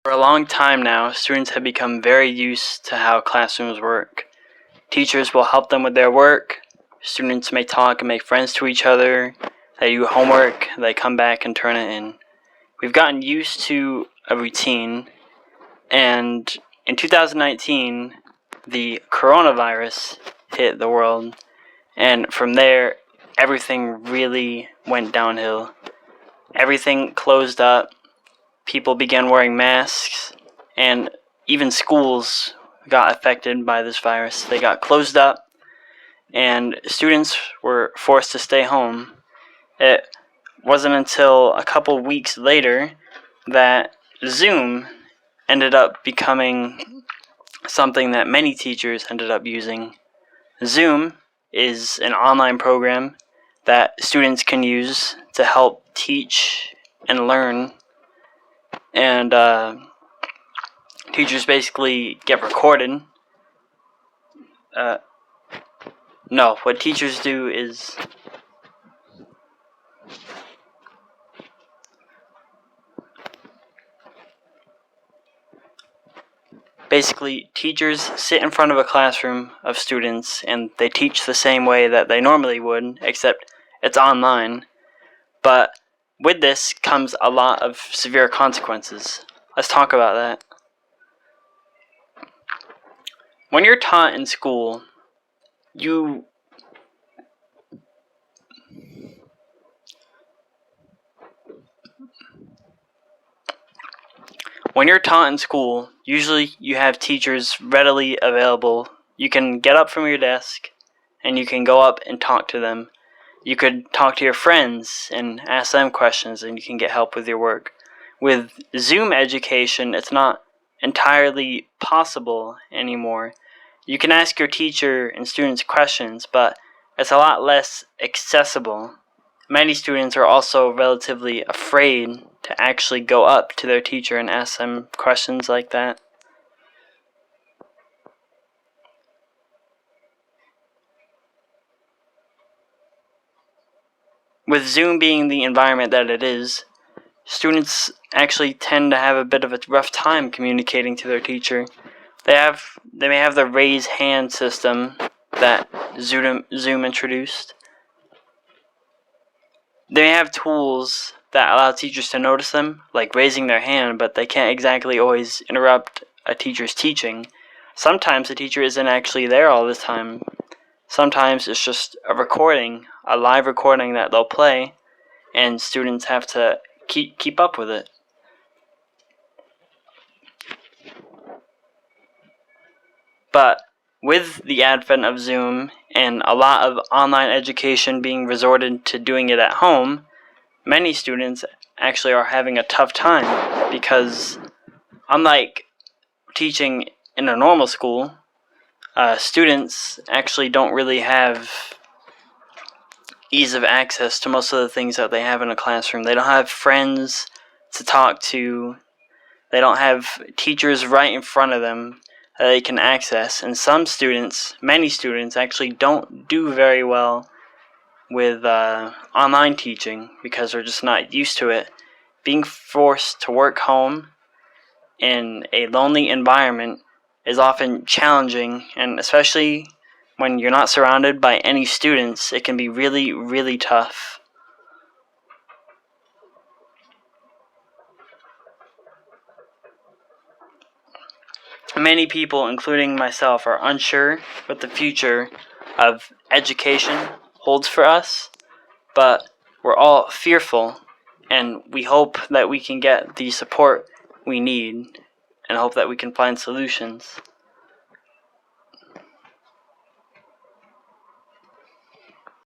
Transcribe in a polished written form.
For a long time now, students have become very used to how classrooms work. Teachers will help them with their work. Students may talk and make friends to each other. They do homework. They come back and turn it in. We've gotten used to a routine, and in 2019, the coronavirus hit the world, and from there, everything really went downhill. Everything closed up. People began wearing masks, and even schools got affected by this virus. They got closed up, and students were forced to stay home. It wasn't until a couple weeks later that Zoom ended up becoming something that many teachers ended up using. Zoom is an online program that students can use to help teach and learn, and teachers basically get recorded. No, what teachers do is basically teachers sit in front of a classroom of students and they teach the same way that they normally would, except it's online. But with this comes a lot of severe consequences. Let's talk about that. When you're taught in school, usually you have teachers readily available. You can get up from your desk and you can go up and talk to them. You could talk to your friends and ask them questions, and you can get help with your work. With Zoom education, it's not entirely possible anymore. You can ask your teacher and students questions, but it's a lot less accessible. Many students are also relatively afraid to actually go up to their teacher and ask them questions like that. With Zoom being the environment that it is, students actually tend to have a bit of a rough time communicating to their teacher. They may have the raise hand system that Zoom introduced. They may have tools that allow teachers to notice them, like raising their hand, but they can't exactly always interrupt a teacher's teaching. Sometimes the teacher isn't actually there all the time. Sometimes it's just a recording, a live recording that they'll play, and students have to keep up with it. But with the advent of Zoom and a lot of online education being resorted to doing it at home, many students actually are having a tough time because, unlike teaching in a normal school, students actually don't really have ease of access to most of the things that they have in a classroom. They don't have friends to talk to. They don't have teachers right in front of them that they can access. And many students actually don't do very well with online teaching because they're just not used to it. Being forced to work home in a lonely environment is often challenging, and especially when you're not surrounded by any students, it can be really, really tough. Many people, including myself, are unsure what the future of education holds for us, but we're all fearful, and we hope that we can get the support we need and hope that we can find solutions.